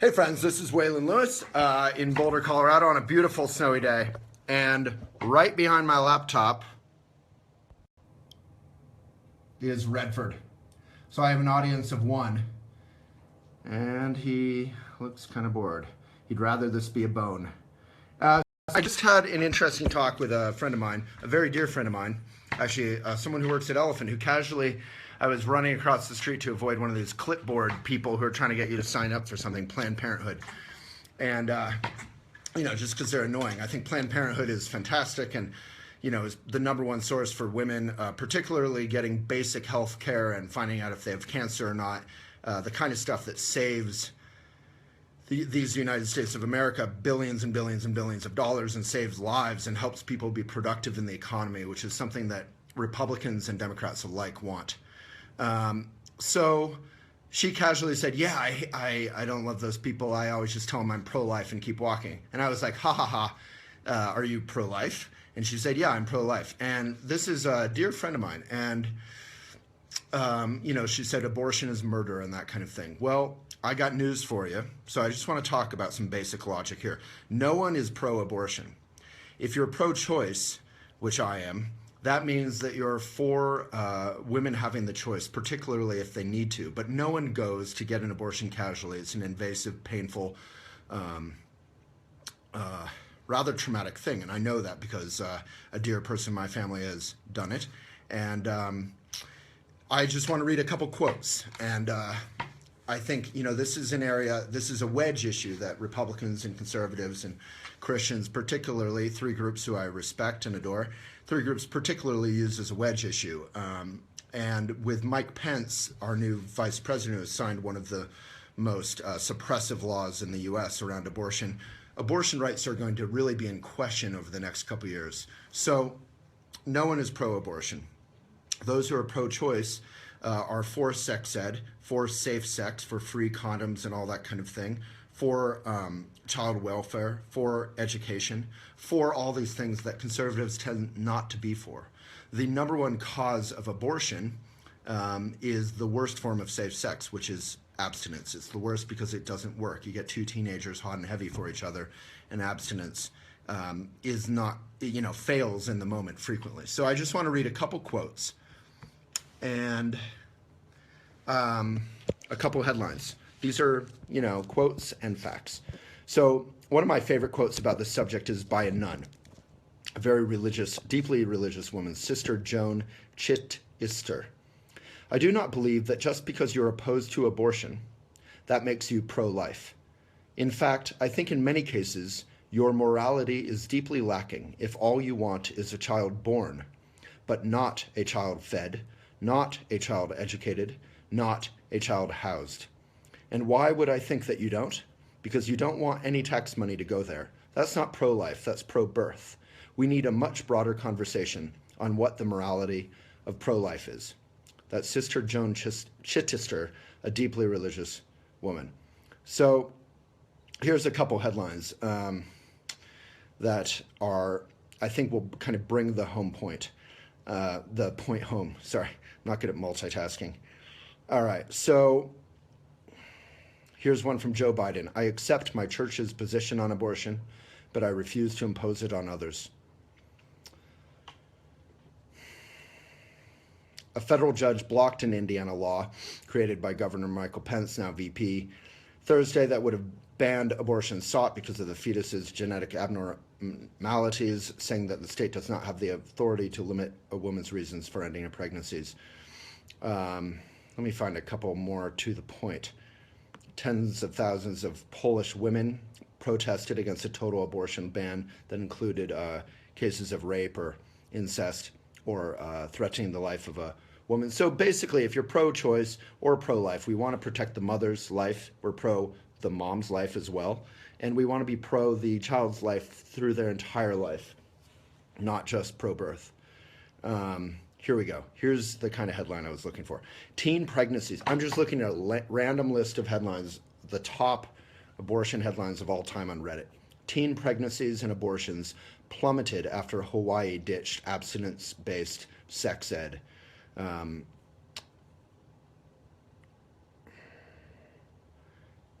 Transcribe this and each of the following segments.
Hey friends, this is Waylon Lewis in Boulder, Colorado on a beautiful snowy day. And right behind my laptop is Redford. So I have an audience of one. And he looks kind of bored. He'd rather this be a bone. I just had an interesting talk with a friend of mine, a very dear friend of mine, actually someone who works at Elephant, who casually, I was running across the street to avoid one of these clipboard people who are trying to get you to sign up for something, Planned Parenthood. And, just because they're annoying. I think Planned Parenthood is fantastic and, is the number one source for women, particularly getting basic health care and finding out if they have cancer or not, the kind of stuff that saves these United States of America billions and billions and billions of dollars and saves lives and helps people be productive in the economy, which is something that Republicans and Democrats alike want. So she casually said, yeah, I don't love those people. I always just tell them I'm pro-life and keep walking. And I was like, ha ha ha, are you pro-life? And she said, yeah, I'm pro-life. And this is a dear friend of mine. And, she said abortion is murder and that kind of thing. Well, I got news for you. So I just want to talk about some basic logic here. No one is pro-abortion. If you're pro-choice, which I am, that means that you're for women having the choice, particularly if they need to. But no one goes to get an abortion casually. It's an invasive, painful, rather traumatic thing. And I know that because a dear person in my family has done it. And I just want to read a couple quotes. And I think, this is an area, this is a wedge issue that Republicans and conservatives and Christians, particularly three groups who I respect and adore, three groups particularly use as a wedge issue. And with Mike Pence, our new vice president, who has signed one of the most suppressive laws in the U.S. around abortion, abortion rights are going to really be in question over the next couple of years. So no one is pro-abortion. Those who are pro-choice are for sex ed, for safe sex, for free condoms and all that kind of thing, for child welfare, for education, for all these things that conservatives tend not to be for. The number one cause of abortion is the worst form of safe sex, which is abstinence. It's the worst because it doesn't work. You get two teenagers hot and heavy for each other, and abstinence is not, fails in the moment frequently. So I just want to read a couple quotes and a couple headlines. These are, quotes and facts. So one of my favorite quotes about this subject is by a nun, a very religious, deeply religious woman, Sister Joan Chittister. I do not believe that just because you're opposed to abortion, that makes you pro-life. In fact, I think in many cases, your morality is deeply lacking if all you want is a child born, but not a child fed, not a child educated, not a child housed. And why would I think that you don't? Because you don't want any tax money to go there. That's not pro-life, that's pro-birth. We need a much broader conversation on what the morality of pro-life is. That's Sister Joan Chittister, a deeply religious woman. So here's a couple headlines that are, I think, will kind of bring the point home. Sorry, I'm not good at multitasking. All right, so here's one from Joe Biden. I accept my church's position on abortion, but I refuse to impose it on others. A federal judge blocked an Indiana law created by Governor Michael Pence, now VP, Thursday that would have banned abortion sought because of the fetus's genetic abnormalities, saying that the state does not have the authority to limit a woman's reasons for ending her pregnancies. Let me find a couple more to the point. Tens of thousands of Polish women protested against a total abortion ban that included cases of rape or incest or threatening the life of a woman. So basically, if you're pro-choice or pro-life, we want to protect the mother's life. We're pro the mom's life as well. And we want to be pro the child's life through their entire life, not just pro-birth. Here we go. Here's the kind of headline I was looking for. Teen pregnancies. I'm just looking at a random list of headlines, the top abortion headlines of all time on Reddit. Teen pregnancies and abortions plummeted after Hawaii ditched abstinence-based sex ed.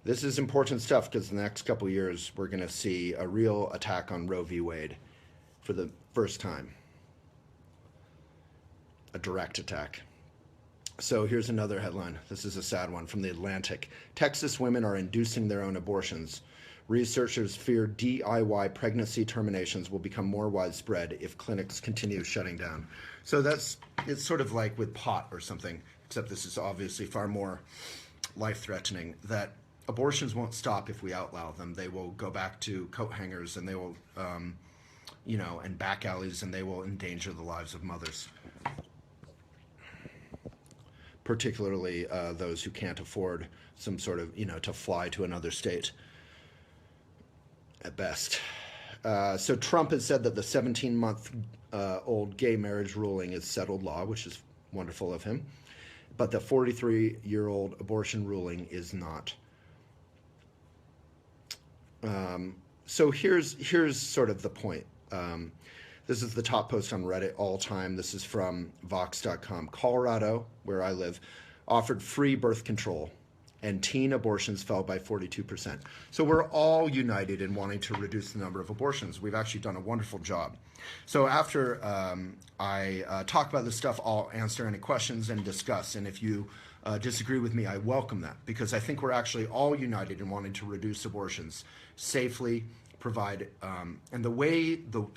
This is important stuff because in the next couple of years, we're going to see a real attack on Roe v. Wade for the first time. A direct attack. So here's another headline. This is a sad one from The Atlantic. Texas women are inducing their own abortions. Researchers fear DIY pregnancy terminations will become more widespread if clinics continue shutting down. So it's sort of like with pot or something, except this is obviously far more life-threatening, that abortions won't stop if we outlaw them. They will go back to coat hangers, and they will, and back alleys, and they will endanger the lives of mothers, particularly those who can't afford some sort of, to fly to another state at best. So Trump has said that the 17-month-old gay marriage ruling is settled law, which is wonderful of him, but the 43-year-old abortion ruling is not. So here's sort of the point. This is the top post on Reddit all time. This is from Vox.com. Colorado, where I live, offered free birth control, and teen abortions fell by 42%. So we're all united in wanting to reduce the number of abortions. We've actually done a wonderful job. So after I talk about this stuff, I'll answer any questions and discuss. And if you disagree with me, I welcome that, because I think we're actually all united in wanting to reduce abortions safely, provide, and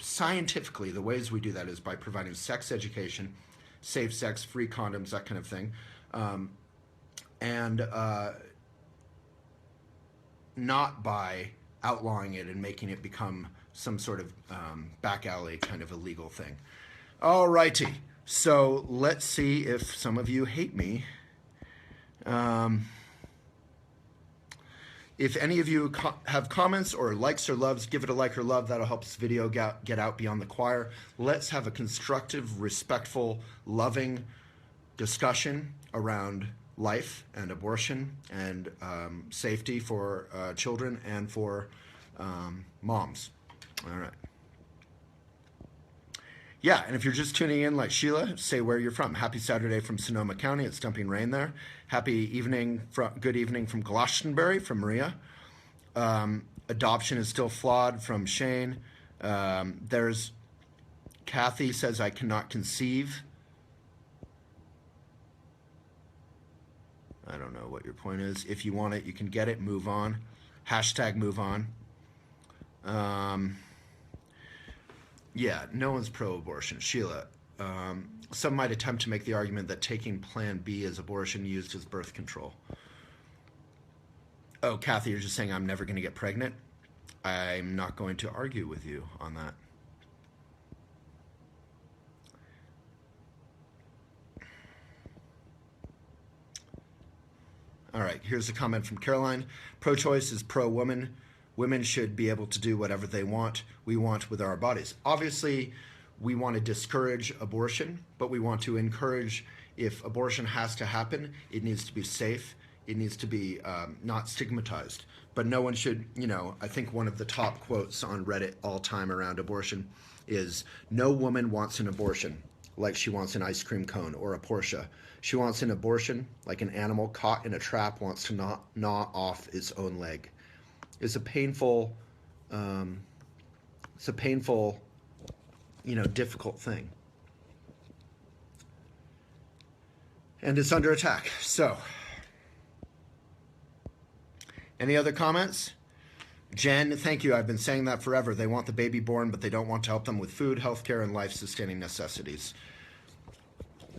scientifically, the ways we do that is by providing sex education, safe sex, free condoms, that kind of thing, and not by outlawing it and making it become some sort of back alley kind of illegal thing. All righty, so let's see if some of you hate me. If any of you have comments or likes or loves, give it a like or love. That'll help this video get out beyond the choir. Let's have a constructive, respectful, loving discussion around life and abortion and safety for children and for moms. All right. Yeah, and if you're just tuning in like Sheila, say where you're from. Happy Saturday from Sonoma County. It's dumping rain there. Good evening from Glastonbury from Maria. Adoption is still flawed from Shane. There's Kathy says, I cannot conceive. I don't know what your point is. If you want it, you can get it. Move on. Hashtag move on. Yeah, no one's pro-abortion. Sheila, some might attempt to make the argument that taking Plan B is abortion used as birth control. Oh, Kathy, you're just saying I'm never going to get pregnant? I'm not going to argue with you on that. All right, here's a comment from Caroline. Pro-choice is pro-woman. Women should be able to do whatever we want with our bodies. Obviously, we want to discourage abortion, but we want to encourage, if abortion has to happen, it needs to be safe. It needs to be not stigmatized. But no one should, I think one of the top quotes on Reddit all time around abortion is, no woman wants an abortion like she wants an ice cream cone or a Porsche. She wants an abortion like an animal caught in a trap wants to gnaw off its own leg. It's a painful, difficult thing. And it's under attack. So, any other comments? Jen, thank you. I've been saying that forever. They want the baby born, but they don't want to help them with food, healthcare, and life-sustaining necessities.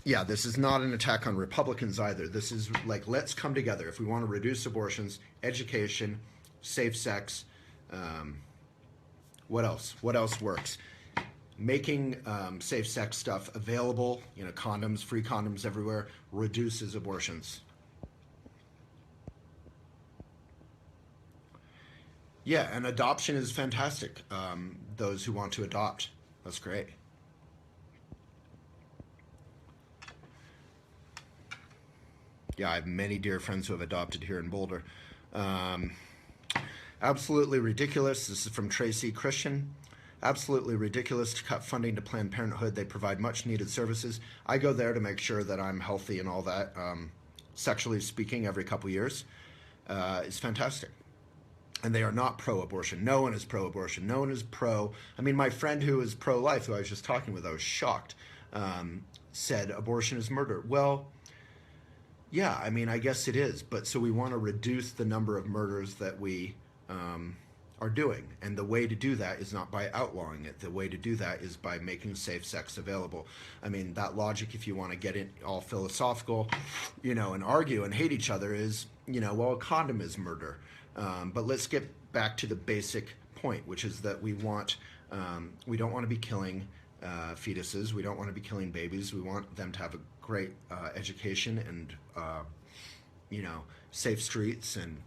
Yeah, this is not an attack on Republicans either. This is like, let's come together. If we want to reduce abortions, education, safe sex, what else? What else works? Making safe sex stuff available, condoms, free condoms everywhere, reduces abortions. Yeah, and adoption is fantastic. Those who want to adopt, that's great. Yeah, I have many dear friends who have adopted here in Boulder. Absolutely ridiculous. This is from Tracy Christian. Absolutely ridiculous to cut funding to Planned Parenthood. They provide much needed services. I go there to make sure that I'm healthy and all that, sexually speaking, every couple years. is fantastic. And they are not pro-abortion. No one is pro-abortion. No one is pro. I mean, my friend who is pro-life, who I was just talking with, I was shocked, said abortion is murder. Well, yeah, I mean, I guess it is. But so we want to reduce the number of murders that we are doing. And the way to do that is not by outlawing it. The way to do that is by making safe sex available. I mean, that logic, if you want to get it all philosophical, and argue and hate each other, is, well, a condom is murder. But let's get back to the basic point, which is that we don't want to be killing fetuses. We don't want to be killing babies. We want them to have a great education and, safe streets and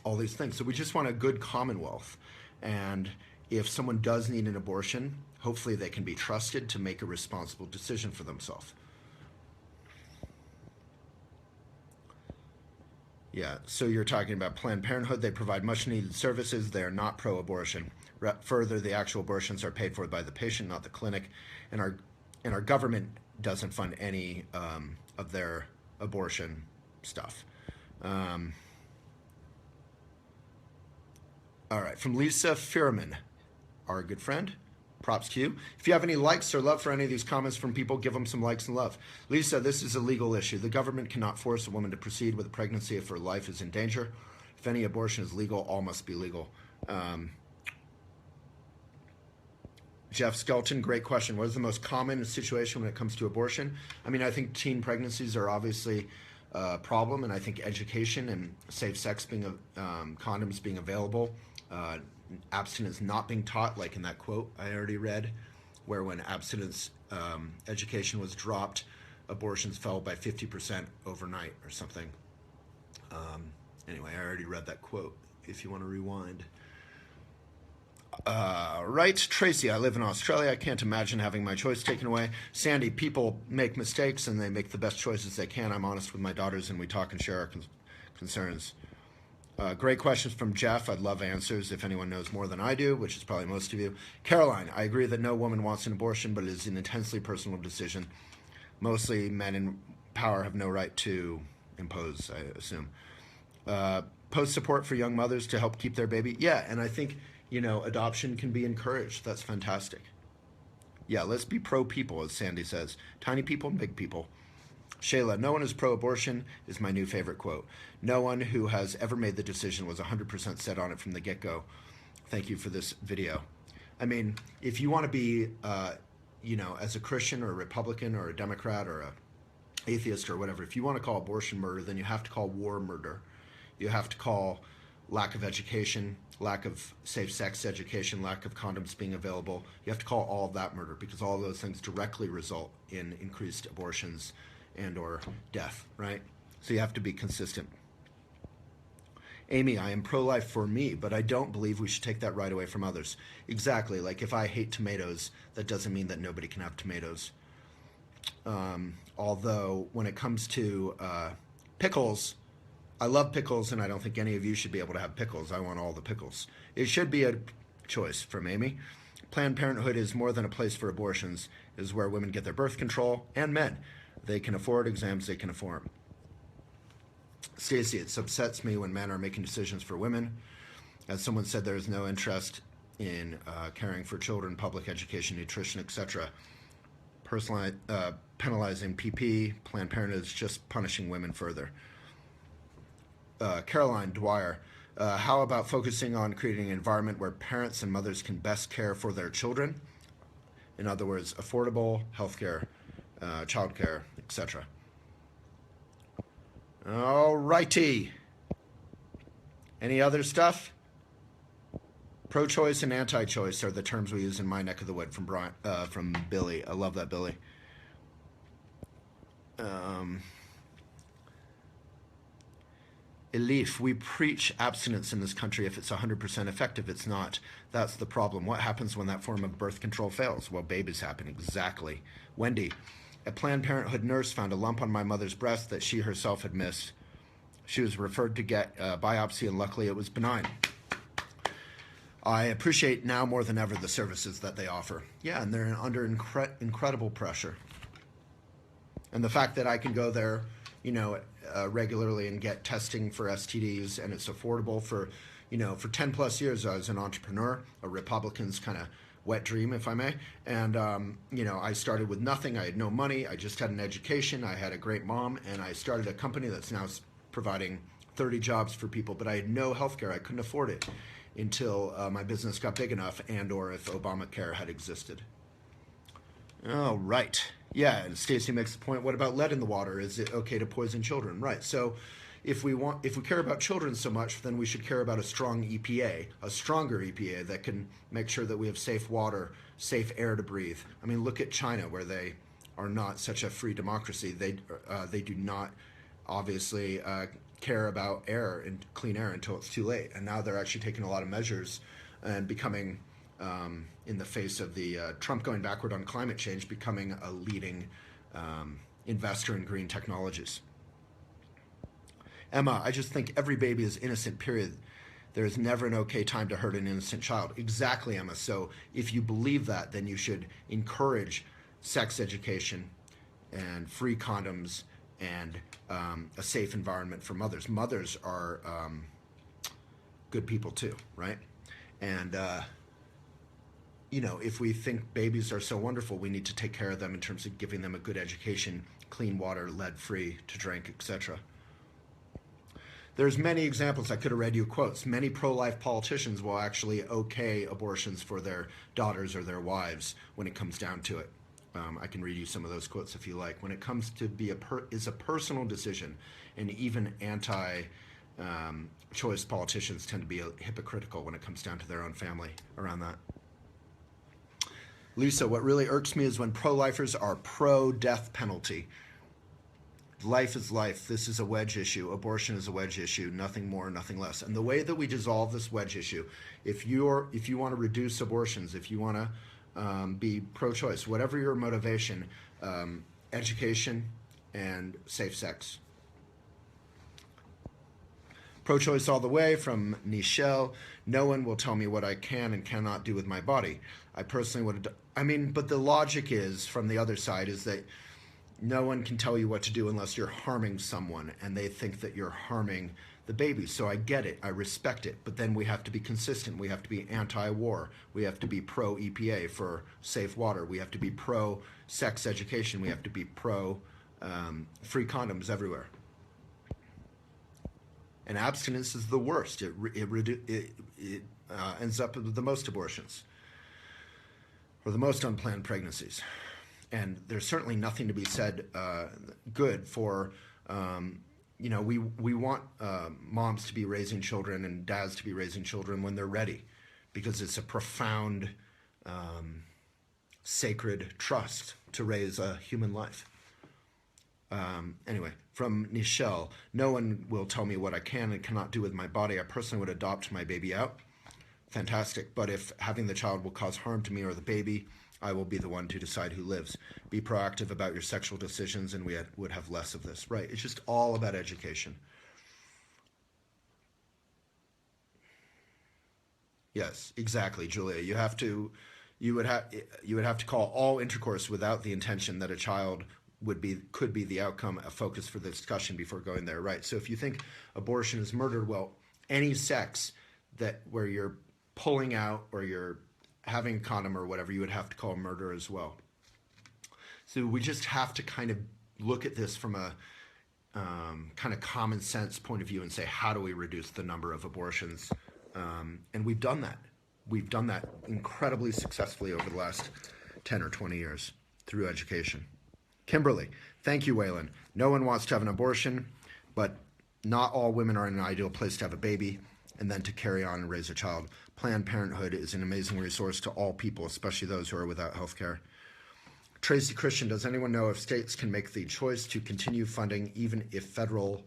all these things. So we just want a good commonwealth. And if someone does need an abortion, hopefully they can be trusted to make a responsible decision for themselves. Yeah, so you're talking about Planned Parenthood. They provide much needed services. They are not pro-abortion. Further, the actual abortions are paid for by the patient, not the clinic. And our government doesn't fund any of their abortion stuff. All right, from Lisa Fierman, our good friend. Props to you. If you have any likes or love for any of these comments from people, give them some likes and love. Lisa, this is a legal issue. The government cannot force a woman to proceed with a pregnancy if her life is in danger. If any abortion is legal, all must be legal. Jeff Skelton, great question. What is the most common situation when it comes to abortion? I mean, I think teen pregnancies are obviously a problem, and I think education and safe sex condoms being available, abstinence not being taught, like in that quote I already read, where when abstinence education was dropped, abortions fell by 50% overnight or something. Anyway, I already read that quote if you want to rewind. Right, Tracy, I live in Australia. I can't imagine having my choice taken away. Sandy, people make mistakes and they make the best choices they can. I'm honest with my daughters and we talk and share our concerns. Great questions from Jeff. I'd love answers if anyone knows more than I do, which is probably most of you. Caroline, I agree that no woman wants an abortion, but it is an intensely personal decision. Mostly men in power have no right to impose, I assume. Post support for young mothers to help keep their baby. Yeah, and I think, adoption can be encouraged. That's fantastic. Yeah, let's be pro-people, as Sandy says. Tiny people and big people. Shayla, no one is pro-abortion is my new favorite quote. No one who has ever made the decision was 100% set on it from the get-go. Thank you for this video. I mean, if you want to be, as a Christian or a Republican or a Democrat or a atheist or whatever, if you want to call abortion murder, then you have to call war murder. You have to call lack of education, lack of safe sex education, lack of condoms being available. You have to call all of that murder because all of those things directly result in increased abortions and or death, right? So you have to be consistent. Amy, I am pro-life for me, but I don't believe we should take that right away from others. Exactly, like if I hate tomatoes, that doesn't mean that nobody can have tomatoes. Although when it comes to pickles, I love pickles and I don't think any of you should be able to have pickles. I want all the pickles. It should be a choice from Amy. Planned Parenthood is more than a place for abortions. It is where women get their birth control, and men. They can afford exams they can afford. Stacy, it upsets me when men are making decisions for women. As someone said, there is no interest in caring for children, public education, nutrition, etc. Penalizing PP, Planned Parenthood is just punishing women further. Caroline Dwyer, how about focusing on creating an environment where parents and mothers can best care for their children? In other words, affordable healthcare, childcare, etc. All righty. Any other stuff? Pro-choice and anti-choice are the terms we use in my neck of the wood from Billy. I love that, Billy. Elif, we preach abstinence in this country if it's 100% effective. It's not. That's the problem. What happens when that form of birth control fails? Well, babies happen. Exactly. Wendy, a Planned Parenthood nurse found a lump on my mother's breast that she herself had missed. She was referred to get a biopsy, and luckily it was benign. I appreciate now more than ever the services that they offer. Yeah, and they're under incredible pressure. And the fact that I can go there, regularly and get testing for STDs, and it's affordable for, for 10 plus years. I was an entrepreneur, a Republican's kind of wet dream, if I may. And, I started with nothing. I had no money. I just had an education. I had a great mom, and I started a company that's now providing 30 jobs for people, but I had no health care. I couldn't afford it until my business got big enough, and or if Obamacare had existed. Oh, right. Yeah, and Stacy makes the point, what about lead in the water? Is it okay to poison children? Right. So if we care about children so much, then we should care about a strong EPA, a stronger EPA that can make sure that we have safe water, safe air to breathe. I mean, look at China, where they are not such a free democracy. They do not obviously care about air and clean air until it's too late. And now they're actually taking a lot of measures and becoming, in the face of the Trump going backward on climate change, becoming a leading investor in green technologies. Emma, I just think every baby is innocent, period. There is never an okay time to hurt an innocent child. Exactly, Emma. So if you believe that, then you should encourage sex education and free condoms and a safe environment for mothers. Mothers are good people too, right? And, if we think babies are so wonderful, we need to take care of them in terms of giving them a good education, clean water, lead-free to drink, etc. There's many examples. I could have read you quotes. Many pro-life politicians will actually okay abortions for their daughters or their wives when it comes down to it. I can read you some of those quotes if you like. When it comes to is a personal decision, and even anti-choice politicians tend to be hypocritical when it comes down to their own family around that. Lisa, what really irks me is when pro-lifers are pro-death penalty. Life is life. This is a wedge issue. Abortion is a wedge issue. Nothing more, nothing less. And the way that we dissolve this wedge issue, if you want to reduce abortions, if you want to be pro-choice, whatever your motivation, education and safe sex. Pro-choice all the way from Nichelle. No one will tell me what I can and cannot do with my body. I personally would. But the logic is from the other side is that no one can tell you what to do unless you're harming someone, and they think that you're harming the baby. So I get it. I respect it. But then we have to be consistent. We have to be anti-war. We have to be pro-EPA for safe water. We have to be pro-sex education. We have to be pro-free condoms everywhere. And abstinence is the worst. It ends up with the most abortions or the most unplanned pregnancies. And there's certainly nothing to be said good for, we want moms to be raising children and dads to be raising children when they're ready, because it's a profound, sacred trust to raise a human life. Anyway, from Nichelle, no one will tell me what I can and cannot do with my body. I personally would adopt my baby out. Fantastic. But if having the child will cause harm to me or the baby, I will be the one to decide who lives. Be proactive about your sexual decisions, and we would have less of this. Right. It's just all about education. Yes, exactly, Julia. You would have to call all intercourse without the intention that a child could be the outcome, a focus for the discussion before going there. Right. So if you think abortion is murder, well, any sex where you're pulling out or you're having a condom or whatever, you would have to call murder as well. So we just have to kind of look at this from a kind of common sense point of view and say, how do we reduce the number of abortions? And we've done that. We've done that incredibly successfully over the last 10 or 20 years through education. Kimberly, thank you, Waylon. No one wants to have an abortion, but not all women are in an ideal place to have a baby and then to carry on and raise a child. Planned Parenthood is an amazing resource to all people, especially those who are without health care. Tracy Christian, does anyone know if states can make the choice to continue funding even if federal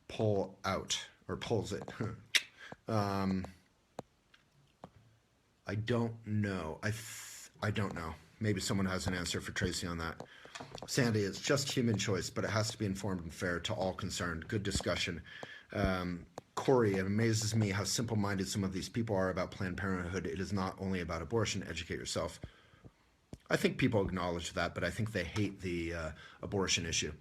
pulls it? I don't know. I don't know. Maybe someone has an answer for Tracy on that. Sandy, it's just human choice, but it has to be informed and fair to all concerned. Good discussion. Corey, it amazes me how simple-minded some of these people are about Planned Parenthood. It is not only about abortion. Educate yourself. I think people acknowledge that, but I think they hate the abortion issue.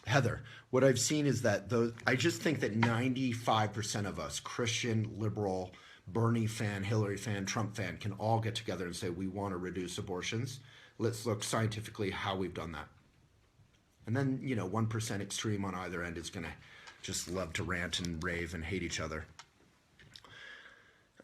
Heather, what I've seen is that I just think that 95% of us, Christian, liberal, Bernie fan, Hillary fan, Trump fan, can all get together and say we want to reduce abortions. Let's look scientifically how we've done that. And then, 1% extreme on either end is going to just love to rant and rave and hate each other.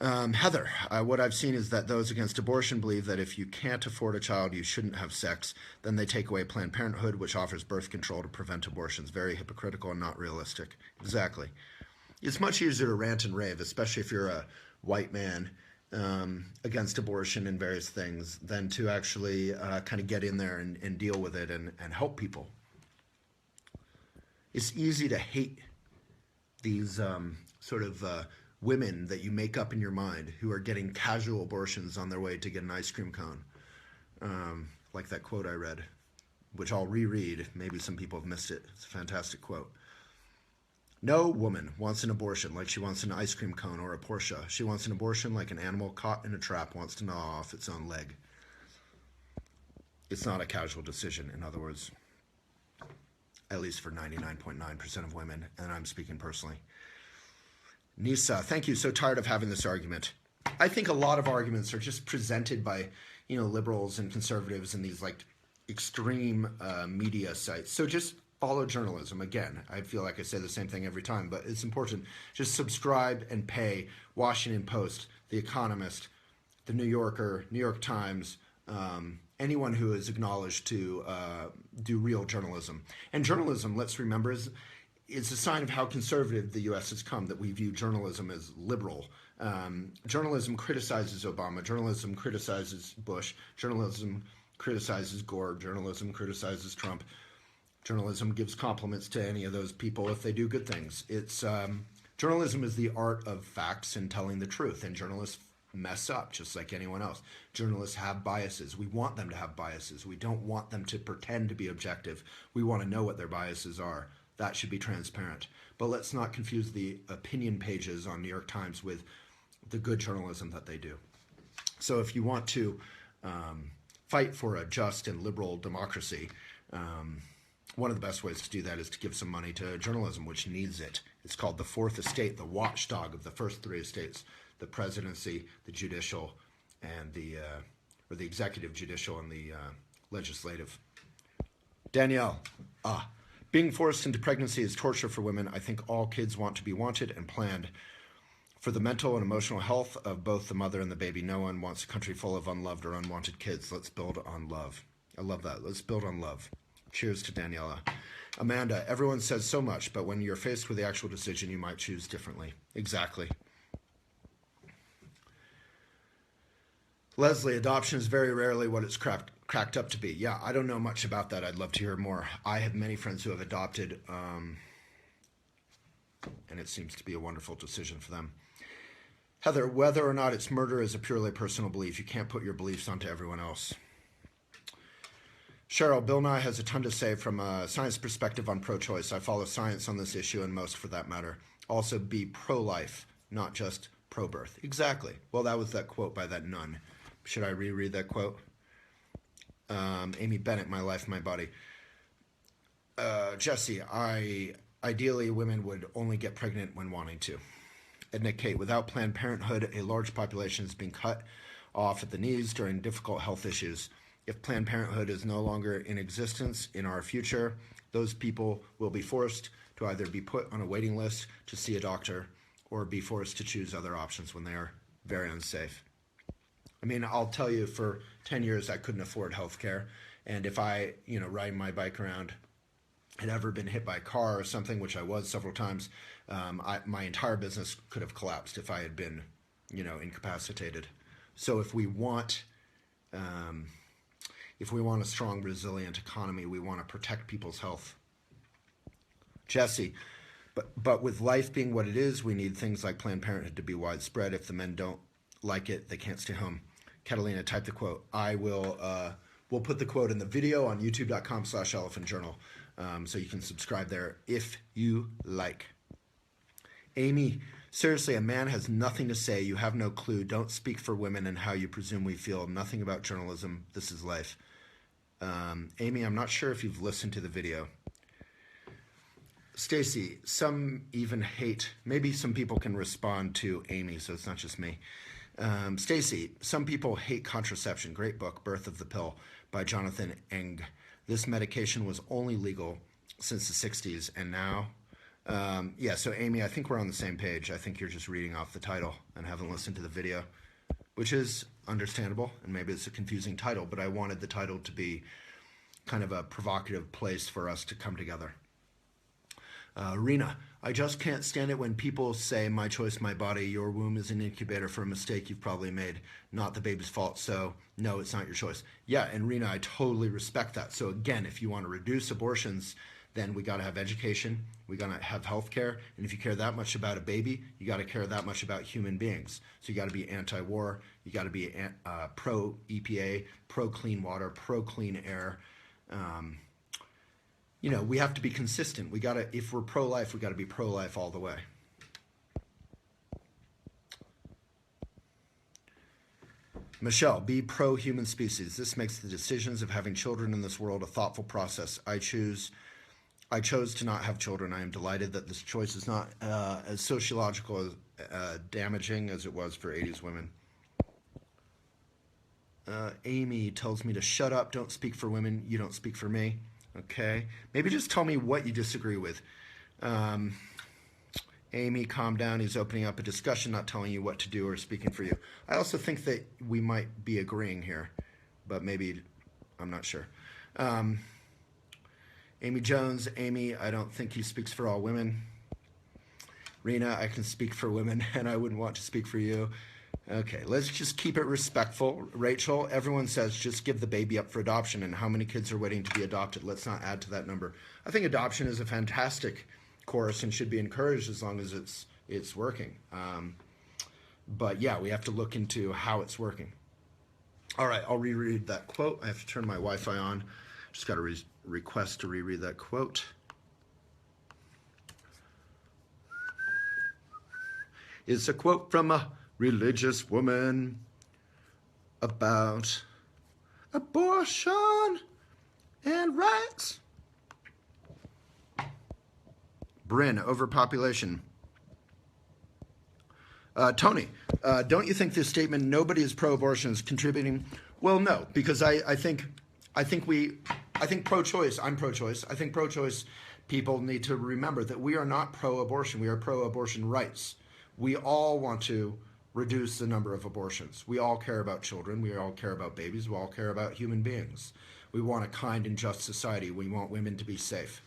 Heather, what I've seen is that those against abortion believe that if you can't afford a child, you shouldn't have sex. Then they take away Planned Parenthood, which offers birth control to prevent abortions. Very hypocritical and not realistic. Exactly. It's much easier to rant and rave, especially if you're a white man against abortion and various things, than to actually kind of get in there and deal with it and help people. It's easy to hate these women that you make up in your mind who are getting casual abortions on their way to get an ice cream cone. Like that quote I read, which I'll reread. Maybe some people have missed it. It's a fantastic quote. No woman wants an abortion like she wants an ice cream cone or a Porsche. She wants an abortion like an animal caught in a trap wants to gnaw off its own leg. It's not a casual decision, in other words, at least for 99.9% of women, and I'm speaking personally. Nisa, thank you. So tired of having this argument. I think a lot of arguments are just presented by, liberals and conservatives and these extreme media sites. So just follow journalism. Again, I feel like I say the same thing every time, but it's important. Just subscribe and pay Washington Post, The Economist, The New Yorker, New York Times, anyone who is acknowledged to do real journalism. And journalism, let's remember, it's a sign of how conservative the U.S. has come, that we view journalism as liberal. Journalism criticizes Obama. Journalism criticizes Bush. Journalism criticizes Gore. Journalism criticizes Trump. Journalism gives compliments to any of those people if they do good things. Journalism is the art of facts and telling the truth, and journalists mess up just like anyone else. Journalists have biases. We want them to have biases. We don't want them to pretend to be objective. We want to know what their biases are. That should be transparent. But let's not confuse the opinion pages on New York Times with the good journalism that they do. So if you want to fight for a just and liberal democracy, one of the best ways to do that is to give some money to journalism, which needs it. It's called the Fourth Estate, the watchdog of the first three estates: the presidency, the judicial, and the executive, judicial, and the legislative. Danielle, being forced into pregnancy is torture for women. I think all kids want to be wanted and planned for the mental and emotional health of both the mother and the baby. No one wants a country full of unloved or unwanted kids. Let's build on love. I love that. Let's build on love. Cheers to Daniela. Amanda, everyone says so much, but when you're faced with the actual decision, you might choose differently. Exactly. Leslie, adoption is very rarely what it's cracked up to be. Yeah, I don't know much about that. I'd love to hear more. I have many friends who have adopted, and it seems to be a wonderful decision for them. Heather, whether or not it's murder is a purely personal belief. You can't put your beliefs onto everyone else. Cheryl, Bill Nye has a ton to say from a science perspective on pro-choice. I follow science on this issue and most for that matter. Also be pro-life, not just pro-birth. Exactly. Well, that was that quote by that nun. Should I reread that quote? Amy Bennett, My Life, My Body. Jesse, ideally women would only get pregnant when wanting to. Edna Kate, without Planned Parenthood, a large population is being cut off at the knees during difficult health issues. If Planned Parenthood is no longer in existence in our future, those people will be forced to either be put on a waiting list to see a doctor or be forced to choose other options when they are very unsafe. I mean, I'll tell you, for 10 years, I couldn't afford health care. And if I, riding my bike around, had ever been hit by a car or something, which I was several times, my entire business could have collapsed if I had been, incapacitated. So if we want a strong, resilient economy, we want to protect people's health. Jesse, but with life being what it is, we need things like Planned Parenthood to be widespread. If the men don't like it, they can't stay home. Catalina, type the quote. I will. We'll put the quote in the video on youtube.com/elephantjournal, so you can subscribe there if you like. Amy, seriously, a man has nothing to say. You have no clue. Don't speak for women and how you presume we feel. Nothing about journalism. This is life. Amy, I'm not sure if you've listened to the video. Stacy, some even hate, maybe some people can respond to Amy, so it's not just me. Stacy, some people hate contraception. Great book, Birth of the Pill by Jonathan Eng. This medication was only legal since the 60s, and now, yeah, so Amy, I think we're on the same page. I think you're just reading off the title and haven't listened to the video, which is understandable, and maybe it's a confusing title, but I wanted the title to be kind of a provocative place for us to come together. Rena, I just can't stand it when people say, my choice, my body, your womb is an incubator for a mistake you've probably made, not the baby's fault, so no, it's not your choice. Yeah, and Rena, I totally respect that. So again, if you want to reduce abortions, then we got to have education, we got to have health care, and if you care that much about a baby, you got to care that much about human beings. So you got to be anti-war, you got to be pro-EPA, pro-clean water, pro-clean air. You know, we have to be consistent. We got to, if we're pro-life, we got to be pro-life all the way. Michelle, be pro-human species. This makes the decisions of having children in this world a thoughtful process. I chose to not have children. I am delighted that this choice is not as sociological as damaging as it was for 80s women. Amy tells me to shut up, don't speak for women, you don't speak for me. Okay, maybe just tell me what you disagree with. Amy, calm down, he's opening up a discussion, not telling you what to do or speaking for you. I also think that we might be agreeing here, but maybe, I'm not sure. Amy Jones, Amy, I don't think he speaks for all women. Rena, I can speak for women and I wouldn't want to speak for you. Okay, let's just keep it respectful. Rachel, everyone says just give the baby up for adoption, and how many kids are waiting to be adopted? Let's not add to that number. I think adoption is a fantastic course and should be encouraged as long as it's working. But yeah, we have to look into how it's working. All right, I'll reread that quote. I have to turn my Wi-Fi on. Just got a request to reread that quote. It's a quote from a religious woman about abortion and rights. Bryn, overpopulation. Tony, don't you think this statement, nobody is pro-abortion, is contributing? Well, no, because I think pro-choice, I'm pro-choice. I think pro-choice people need to remember that we are not pro-abortion. We are pro-abortion rights. We all want to reduce the number of abortions. We all care about children. We all care about babies. We all care about human beings. We want a kind and just society. We want women to be safe.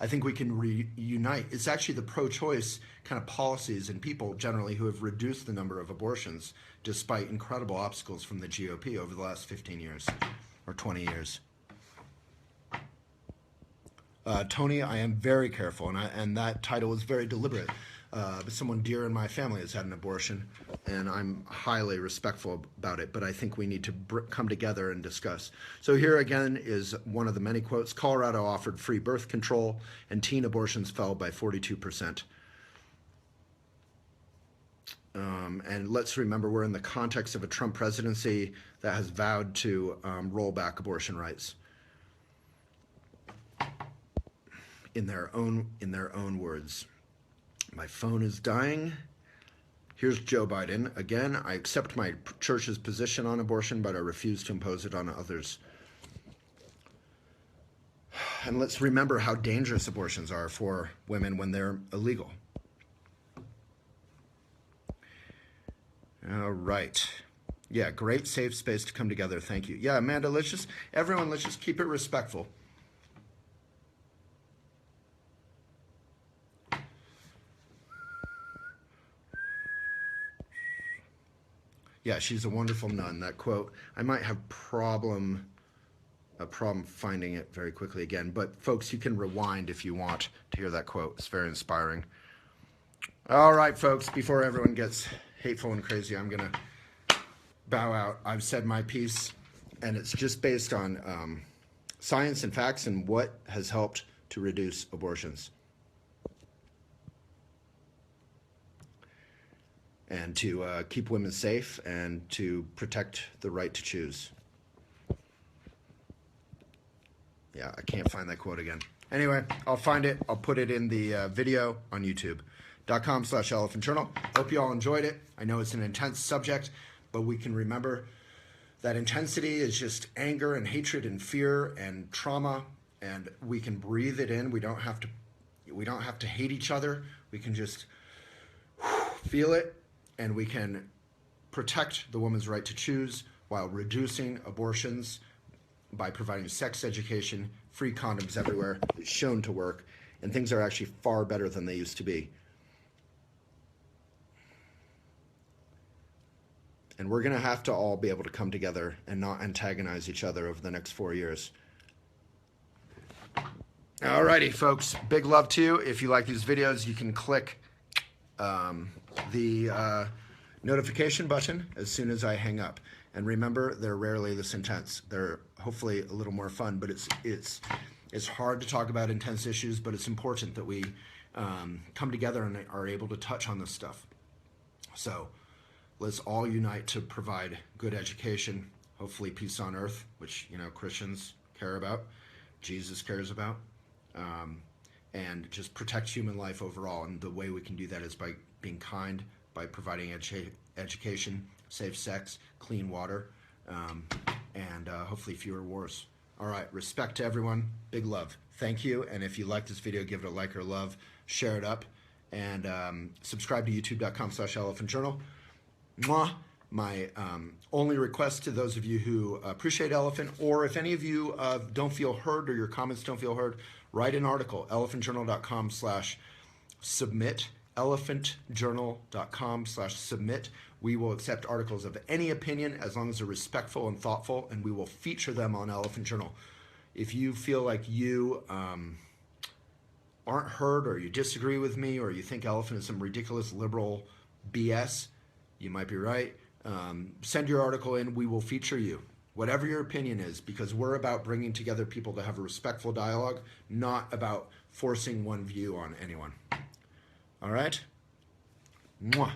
I think we can reunite. It's actually the pro-choice kind of policies and people generally who have reduced the number of abortions despite incredible obstacles from the GOP over the last 15 years or 20 years. Tony, I am very careful, and that title is very deliberate. But someone dear in my family has had an abortion, and I'm highly respectful about it, but I think we need to come together and discuss. So here again is one of the many quotes. Colorado offered free birth control, and teen abortions fell by 42%. And let's remember we're in the context of a Trump presidency that has vowed to roll back abortion rights. In their own words. My phone is dying. Here's Joe Biden. Again, I accept my church's position on abortion, but I refuse to impose it on others. And let's remember how dangerous abortions are for women when they're illegal. All right. Yeah, great safe space to come together. Thank you. Yeah, Amanda, let's just keep it respectful. Yeah, she's a wonderful nun. That quote, I might have a problem finding it very quickly again, but folks, you can rewind if you want to hear that quote. It's very inspiring. All right, folks, before everyone gets hateful and crazy, I'm going to bow out. I've said my piece, and it's just based on science and facts and what has helped to reduce abortions. And to keep women safe and to protect the right to choose. Yeah, I can't find that quote again. Anyway, I'll find it. I'll put it in the video on youtube.com/elephant journal. Hope you all enjoyed it. I know it's an intense subject, but we can remember that intensity is just anger and hatred and fear and trauma, and we can breathe it in. We don't have to hate each other. We can just feel it, and we can protect the woman's right to choose while reducing abortions by providing sex education, free condoms everywhere. It's shown to work, and things are actually far better than they used to be. And we're going to have to all be able to come together and not antagonize each other over the next 4 years. Alrighty, folks. Big love to you. If you like these videos, you can click the notification button as soon as I hang up. And remember, they're rarely this intense. They're hopefully a little more fun, but it's hard to talk about intense issues, but it's important that we come together and are able to touch on this stuff. So let's all unite to provide good education, hopefully peace on earth, which, you know, Christians care about, Jesus cares about, and just protect human life overall. And the way we can do that is by being kind, by providing education, safe sex, clean water, and hopefully fewer wars. All right, respect to everyone, big love. Thank you, and if you like this video, give it a like or love, share it up, and subscribe to youtube.com/elephant journal. Mwah. My only request to those of you who appreciate Elephant, or if any of you don't feel heard or your comments don't feel heard, write an article, elephantjournal.com/submit, elephantjournal.com/submit. We will accept articles of any opinion as long as they're respectful and thoughtful, and we will feature them on Elephant Journal. If you feel like you aren't heard, or you disagree with me, or you think Elephant is some ridiculous liberal BS, you might be right. Send your article in. We will feature you, whatever your opinion is, because we're about bringing together people to have a respectful dialogue, not about forcing one view on anyone. All right? Mwah.